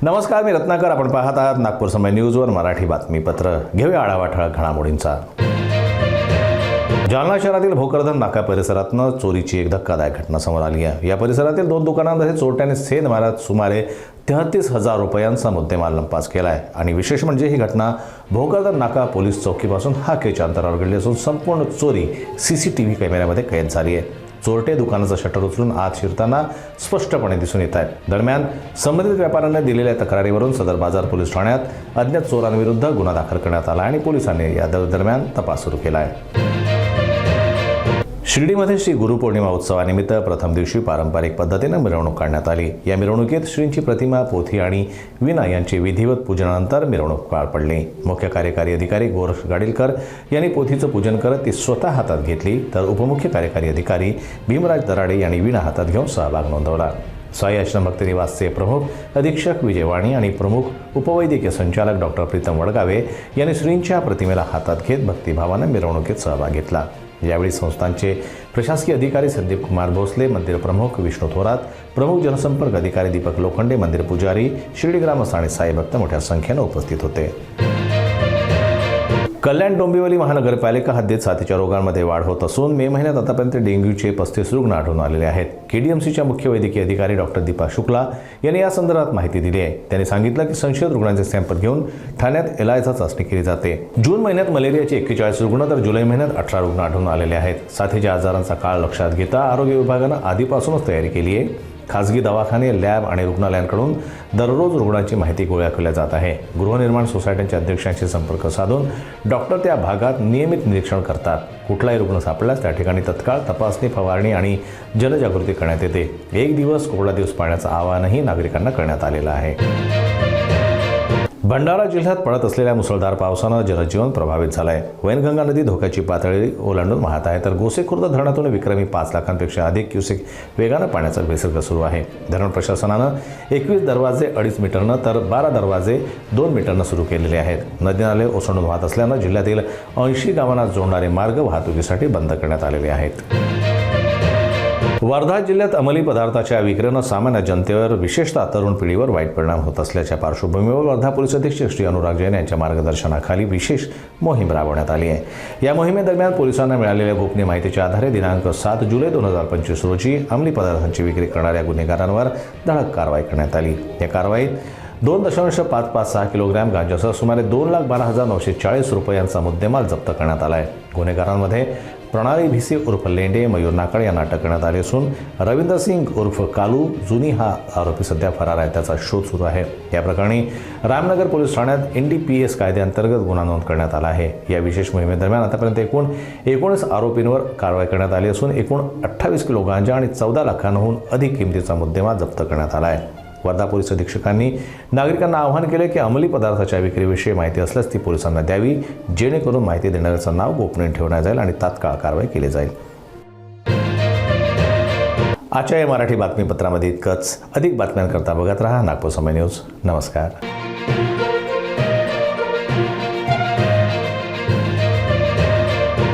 नमस्कार, मी रत्नाकर. आपण पाहत आहात नागपूर समय न्यूजवर मराठी बातमीपत्र. घेऊया आढावा ठळक घडामोडींचा. जालना शहरातील भोकरदन नाका परिसरातनं चोरीची एक धक्कादायक घटना समोर आली आहे. या परिसरातील 2 दुकानांमध्ये चोरट्याने सेंध मारत सुमारे 33,000 रुपयांचा मुद्देमाल लंपास केला आहे. आणि विशेष म्हणजे ही घटना भोकरदन नाका पोलीस चौकीपासून हाकेच्या अंतरावर घडली असून संपूर्ण चोरी CCTV कॅमेऱ्यामध्ये कैद झाली आहे. चोरटे दुकानाचं शटर उचलून आत शिरताना स्पष्टपणे दिसून येत आहेत. दरम्यान संबंधित व्यापाऱ्यांनी दिलेल्या तक्रारीवरून सदर बाजार पोलीस ठाण्यात अज्ञात चोरांविरुद्ध गुन्हा दाखल करण्यात आला आणि पोलिसांनी या दरम्यान तपास सुरू केला आहे. शिर्डीमध्ये श्री गुरुपौर्णिमा उत्सवानिमित्त प्रथम दिवशी पारंपरिक पद्धतीने मिरवणूक काढण्यात आली. या मिरवणुकीत श्रींची प्रतिमा, पोथी आणि विणा यांची विधिवत पूजनानंतर मिरवणूक पार पडली. मुख्य कार्यकारी अधिकारी गोरख गाडीलकर यांनी पोथीचं पूजन करत ती स्वतः हातात घेतली, तर उपमुख्य कार्यकारी अधिकारी भीमराज दराडे यांनी विणा हातात घेऊन सहभाग नोंदवला. साई आश्रम भक्ती निवासचे प्रमुख अधीक्षक विजय वाणी आणि प्रमुख उपवैद्यकीय संचालक डॉक्टर प्रीतम वडगावे यांनी श्रींच्या प्रतिमेला हातात घेत भक्तिभावाने मिरवणुकीत सहभाग घेतला. यावेळी संस्थांचे प्रशासकीय अधिकारी संदीप कुमार भोसले, मंदिर प्रमुख विष्णू थोरात, प्रमुख जनसंपर्क अधिकारी दीपक लोखंडे, मंदिर पुजारी, शिर्डी ग्रामस्थ आणि साई भक्त मोठ्या संख्येने उपस्थित होते. कल्याण डोंबिवली महानगरपालिका हद्दीत साथीच्या रोगांमध्ये वाढ होत असून मे महिन्यात आतापर्यंत डेंग्यूचे 35 रुग्ण आढळून आलेले आहेत. KDMCच्या मुख्य वैद्यकीय अधिकारी डॉक्टर दीपा शुक्ला यांनी या संदर्भात माहिती दिली आहे. त्यांनी सांगितलं की संशयित रुग्णांचे सॅम्पल घेऊन ठाण्यात ELISA चाचणी केली जाते. जून महिन्यात मलेरियाचे 41 रुग्ण तर जुलै महिन्यात 18 रुग्ण आढळून आलेले आहेत. साथीच्या आजारांचा काळ लक्षात घेता आरोग्य विभागानं आधीपासूनच तयारी केली आहे. खासगी दवाखाने, लॅब आणि रुग्णालयांकडून दररोज रुग्णांची माहिती गोळा केली जात आहे. गृहनिर्माण सोसायट्यांच्या अध्यक्षांशी संपर्क साधून डॉक्टर त्या भागात नियमित निरीक्षण करतात. कुठलाही रुग्ण सापडल्यास त्या ठिकाणी तत्काळ तपासणी, फवारणी आणि जनजागृती करण्यात येते. 1 दिवस कोरडा दिवस पाळण्याचं आवाहनही नागरिकांना करण्यात आलेलं आहे. भंडारा जिल्ह्यात पडत असलेल्या मुसळधार पावसानं जनजीवन प्रभावित झालं आहे. वैनगंगा नदी धोक्याची पातळी ओलांडून वाहत आहे, तर गोसेखुर्द धरणातून विक्रमी 5 लाखांपेक्षा अधिक क्युसेक वेगानं पाण्याचा विसर्ग सुरू आहे. धरण प्रशासनानं 21 दरवाजे 2.5 मीटरनं तर 12 दरवाजे 2 मीटरनं सुरू केलेले आहेत. नदी नाले ओसंडून वाहत असल्यानं जिल्ह्यातील 80 गावांना जोडणारे मार्ग वाहतुकीसाठी बंद करण्यात आलेले आहेत. वर्धा जिल्ह्यात अंमली पदार्थाच्या विक्रीनं सामान्य जनतेवर, विशेषतः तरुण पिढीवर वाईट परिणाम होत असल्याच्या पार्श्वभूमीवर वर्धा पोलीस अधीक्षक श्री अनुराग जैन यांच्या मार्गदर्शनाखाली विशेष मोहीम राबवण्यात आली आहे. या मोहिमेदरम्यान पोलिसांना मिळालेल्या गोपनीय माहितीच्या आधारे दिनांक 7 जुलै 2025 रोजी अंमली पदार्थांची विक्री करणाऱ्या गुन्हेगारांवर धडक कारवाई करण्यात आली. या कारवाईत 2.556 किलोग्रॅम गांजासह सुमारे 2,12,940 रुपयांचा मुद्देमाल जप्त करण्यात आला आहे. गुन्हेगारांमध्ये प्रणाली भिसे उर्फ लेंडे, मयूर नाकाळ यांना अटक करण्यात आली असून रवींद्र सिंग उर्फ कालू जुनी हा आरोपी सध्या फरार आहे. त्याचा शोध सुरू आहे. या प्रकरणी रामनगर पोलीस ठाण्यात NDPS कायद्याअंतर्गत गुन्हा नोंद करण्यात आला आहे. या विशेष मोहिमेदरम्यान आतापर्यंत एकूण 19 आरोपींवर कारवाई करण्यात आली असून एकूण 28 किलो गांजा आणि 14 लाखांहून अधिक किमतीचा मुद्देमाल जप्त करण्यात आला आहे. वर्धा पोलीस अधीक्षकांनी नागरिकांना आवाहन केले की अंमली पदार्थाच्या विक्रीविषयी माहिती असल्यास ती पोलिसांना द्यावी, जेणेकरून माहिती देणाऱ्याचं नाव गोपनीय ठेवण्यात जाईल आणि तात्काळ कारवाई केली जाईल. आजच्या या मराठी बातमीपत्रामध्ये इतकंच. अधिक बातम्यांकरता बघत रहा नागपूर समय न्यूज. नमस्कार.